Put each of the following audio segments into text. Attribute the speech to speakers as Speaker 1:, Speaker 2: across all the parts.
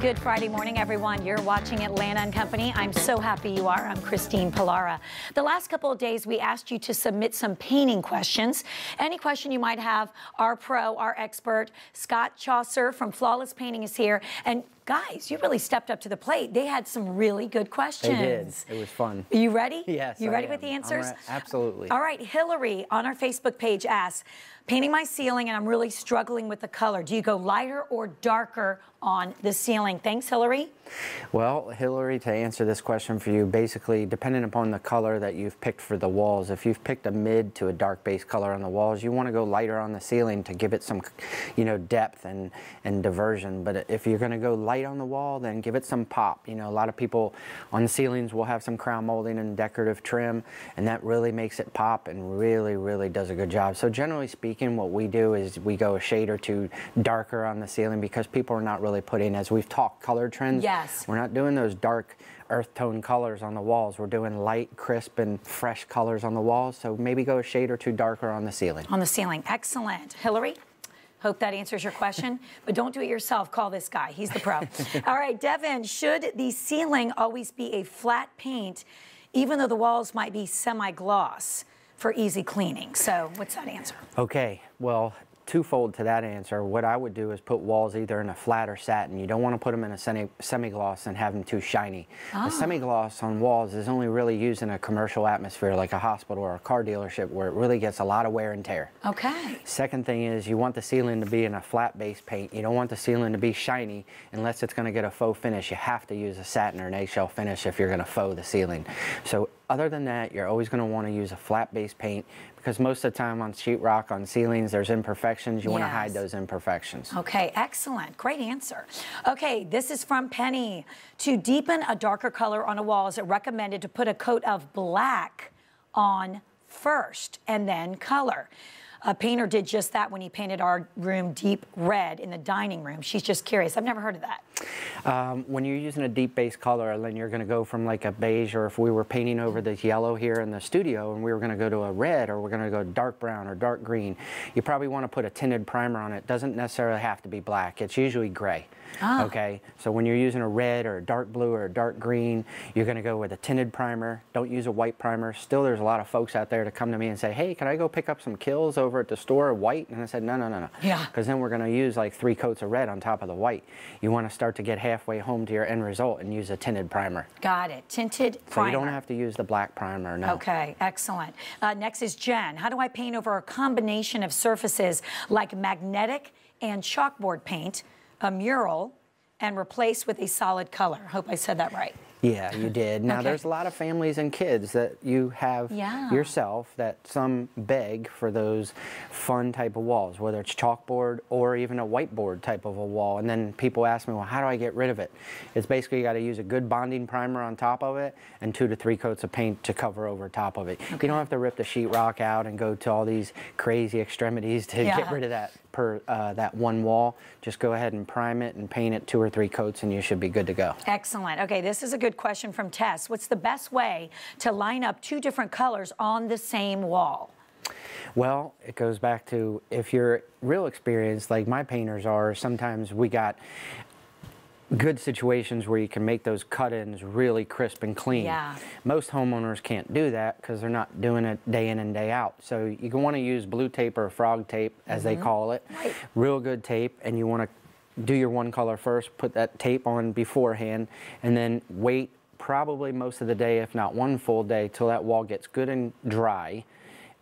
Speaker 1: Good Friday morning, everyone. You're watching Atlanta and Company. I'm so happy you are. I'm Christine Pilara. The last couple of days, we asked you to submit some painting questions. Any question you might have, our pro, our expert, Scott Chaucer from Flawless Painting is here. And guys, you really stepped up to the plate. They had some really good questions.
Speaker 2: They did. It was fun.
Speaker 1: Are you ready?
Speaker 2: Yes,
Speaker 1: You ready with the answers?
Speaker 2: Absolutely.
Speaker 1: All right, Hillary on our Facebook page asks, painting my ceiling and I'm really struggling with the color. Do you go lighter or darker on the ceiling? Thanks, Hillary.
Speaker 2: Well, Hillary, to answer this question for you, basically, depending upon the color that you've picked for the walls, if you've picked a mid to a dark base color on the walls, you want to go lighter on the ceiling to give it some, depth and diversion. But if you're going to go light on the wall, then give it some pop. You know, a lot of people on the ceilings will have some crown molding and decorative trim, and that really makes it pop and really, really does a good job. So generally speaking, what we do is we go a shade or two darker on the ceiling because people are not really putting, as we've talked color trends,
Speaker 1: yes,
Speaker 2: we're not doing those dark earth tone colors on the walls. We're doing light, crisp, and fresh colors on the walls. So maybe go a shade or two darker on the ceiling.
Speaker 1: On the ceiling. Excellent. Hillary? Hope that answers your question, but don't do it yourself. Call this guy. He's the pro. All right, Devin, should the ceiling always be a flat paint, even though the walls might be semi-gloss for easy cleaning? So what's that answer?
Speaker 2: Okay, well, twofold to that answer. What I would do is put walls either in a flat or satin. You don't want to put them in a semi-gloss and have them too shiny.
Speaker 1: Oh.
Speaker 2: The semi-gloss on walls is only really used in a commercial atmosphere like a hospital or a car dealership where it really gets a lot of wear and tear.
Speaker 1: Okay.
Speaker 2: Second thing is you want the ceiling to be in a flat base paint. You don't want the ceiling to be shiny unless it's going to get a faux finish. You have to use a satin or an eggshell finish if you're going to faux the ceiling. So other than that, you're always going to want to use a flat base paint because most of the time on sheetrock, on ceilings, there's imperfections. You want to hide those imperfections.
Speaker 1: Okay, excellent. Great answer. Okay, this is from Penny. To deepen a darker color on a wall, is it recommended to put a coat of black on first and then color? A painter did just that when he painted our room deep red in the dining room. She's just curious. I've never heard of that.
Speaker 2: When you're using a deep base color, then you're going to go from like a beige, or if we were painting over this yellow here in the studio and we were going to go to a red, or we're going to go dark brown or dark green, you probably want to put a tinted primer on it. Doesn't necessarily have to be black. It's usually gray.
Speaker 1: Oh.
Speaker 2: Okay, so when you're using a red or a dark blue or a dark green, you're going to go with a tinted primer. Don't use a white primer. Still, there's a lot of folks out there to come to me and say, hey, can I go pick up some Kills over at the store, white? And I said, no, no, no, no.
Speaker 1: Yeah.
Speaker 2: Because then we're going to use like 3 coats of red on top of the white. You want to start to get halfway home to your end result and use a tinted primer.
Speaker 1: Got it. Tinted primer.
Speaker 2: So you don't have to use the black primer, no.
Speaker 1: Okay, excellent. Next is Jen. How do I paint over a combination of surfaces like magnetic and chalkboard paint, a mural, and replace with a solid color? Hope I said that right.
Speaker 2: Yeah, you did. Now, there's a lot of families and kids that you have yourself that some beg for those fun type of walls, whether it's chalkboard or even a whiteboard type of a wall. And then people ask me, well, how do I get rid of it? It's basically you got to use a good bonding primer on top of it and 2 to 3 coats of paint to cover over top of it. Okay. You don't have to rip the sheetrock out and go to all these crazy extremities to get rid of that that one wall. Just go ahead and prime it and paint it 2 or 3 coats and you should be good to go.
Speaker 1: Excellent. Okay, this is a good question from Tess. What's the best way to line up 2 different colors on the same wall?
Speaker 2: Well, it goes back to if you're real experienced like my painters are, sometimes we got good situations where you can make those cut-ins really crisp and clean.
Speaker 1: Yeah.
Speaker 2: Most homeowners can't do that because they're not doing it day in and day out. So you can want to use blue tape or frog tape, as they call it. Right. Real good tape, and you want to do your one color first, put that tape on beforehand, and then wait probably most of the day, if not one full day, till that wall gets good and dry.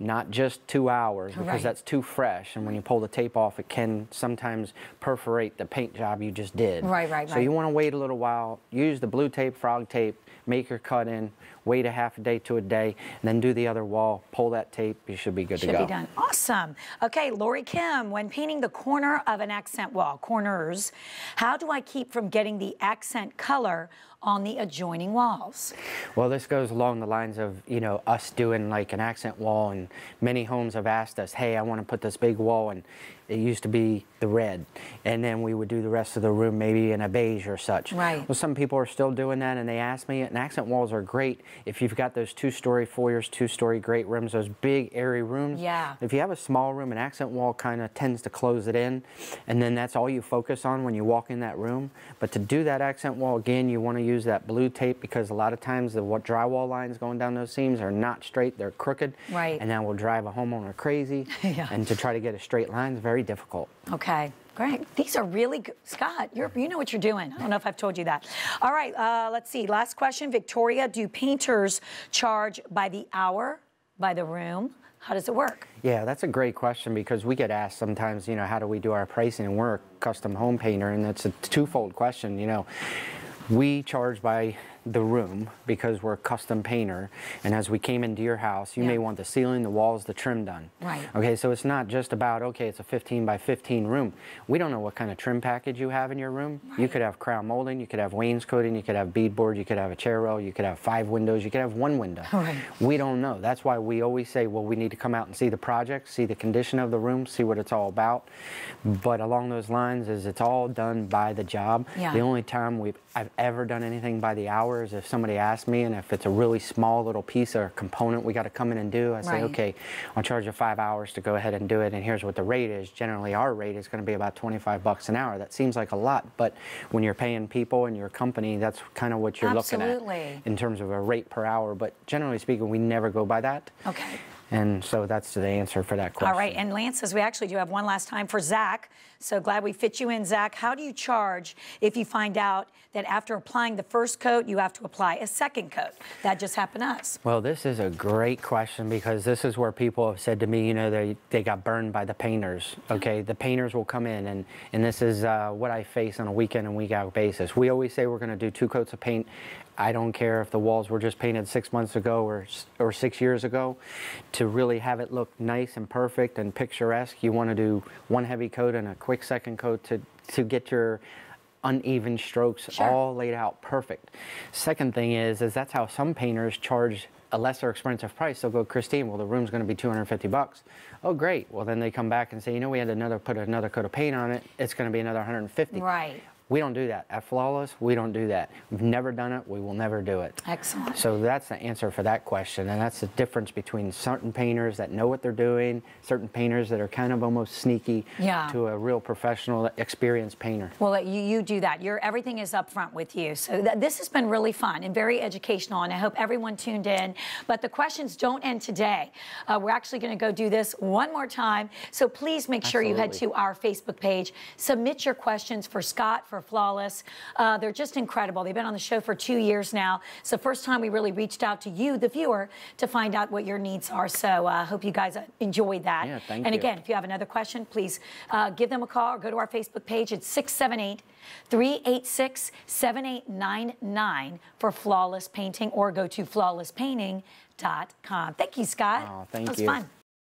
Speaker 2: Not just 2 hours, because that's too fresh, and when you pull the tape off, it can sometimes perforate the paint job you just did. So you want to wait a little while, use the blue tape, frog tape, make your cut in, wait a half a day to a day, and then do the other wall, pull that tape, you should be good to go.
Speaker 1: Should be done. Awesome. Okay, Lori Kim, when painting the corner of an accent wall, corners, how do I keep from getting the accent color on the adjoining walls?
Speaker 2: Well, this goes along the lines of, you know, us doing like an accent wall, and many homes have asked us, hey, I want to put this big wall, and it used to be the red, and then we would do the rest of the room maybe in a beige or such.
Speaker 1: Right.
Speaker 2: Well, some people are still doing that, and they ask me, and accent walls are great if you've got those 2-story foyers, 2-story great rooms, those big airy rooms.
Speaker 1: Yeah.
Speaker 2: If you have a small room, an accent wall kind of tends to close it in, and then that's all you focus on when you walk in that room. But to do that accent wall, again, you want to use that blue tape, because a lot of times the drywall lines going down those seams are not straight, they're crooked.
Speaker 1: Right.
Speaker 2: And that will drive a homeowner crazy.
Speaker 1: Yeah.
Speaker 2: And to try to get a straight line is very difficult.
Speaker 1: Okay, great. These are really good. Scott, you know what you're doing. I don't know if I've told you that. All right, let's see. Last question. Victoria, do painters charge by the hour, by the room? How does it work?
Speaker 2: Yeah, that's a great question, because we get asked sometimes, you know, how do we do our pricing? And we're a custom home painter, and it's a twofold question, you know. We charge by the room because we're a custom painter, and as we came into your house, you may want the ceiling, the walls, the trim done.
Speaker 1: Right.
Speaker 2: Okay, so it's not just about, okay, it's a 15 by 15 room. We don't know what kind of trim package you have in your room. Right. You could have crown molding, you could have wainscoting, you could have beadboard, you could have a chair rail, you could have 5 windows, you could have 1 window.
Speaker 1: Right.
Speaker 2: We don't know. That's why we always say, well, we need to come out and see the project, see the condition of the room, see what it's all about. But along those lines is it's all done by the job.
Speaker 1: Yeah.
Speaker 2: The only time I've ever done anything by the hour is if somebody asks me, and if it's a really small little piece or component we got to come in and do, I say, okay, I'll charge you 5 hours to go ahead and do it, and here's what the rate is. Generally, our rate is going to be about 25 bucks an hour. That seems like a lot, but when you're paying people and your company, that's kind of what you're looking at in terms of a rate per hour. But generally speaking, we never go by that.
Speaker 1: Okay.
Speaker 2: And so that's the answer for that question.
Speaker 1: All right, and Lance says we actually do have one last time for Zach. So glad we fit you in, Zach. How do you charge if you find out that after applying the first coat, you have to apply a second coat? That just happened to us.
Speaker 2: Well, this is a great question, because this is where people have said to me, you know, they got burned by the painters. Okay, the painters will come in, and this is what I face on a week in and week out basis. We always say we're going to do 2 coats of paint. I don't care if the walls were just painted 6 months ago or 6 years ago. To really have it look nice and perfect and picturesque, you want to do 1 heavy coat and a quick second coat to get your uneven strokes all laid out perfect. Second thing is that's how some painters charge a lesser expensive price. They'll go, Christine, well, the room's going to be 250 bucks. Oh, great. Well, then they come back and say, you know, we had to put another coat of paint on it. It's going to be another 150.
Speaker 1: Right.
Speaker 2: We don't do that. At Flawless, we don't do that. We've never done it. We will never do it.
Speaker 1: Excellent.
Speaker 2: So that's the answer for that question, and that's the difference between certain painters that know what they're doing, certain painters that are kind of almost sneaky, to a real professional, experienced painter.
Speaker 1: Well, you do that. Everything is up front with you. So this has been really fun and very educational, and I hope everyone tuned in. But the questions don't end today. We're actually going to go do this one more time. So please make sure you head to our Facebook page. Submit your questions for Scott, for Flawless. They're just incredible. They've been on the show for 2 years now. It's the first time we really reached out to you, the viewer, to find out what your needs are. So I hope you guys enjoyed that.
Speaker 2: Yeah, thank you.
Speaker 1: And again, if you have another question, please give them a call or go to our Facebook page. It's 678-386-7899 for Flawless Painting, or go to flawlesspainting.com. Thank you, Scott.
Speaker 2: Oh, thank you.
Speaker 1: That was fun.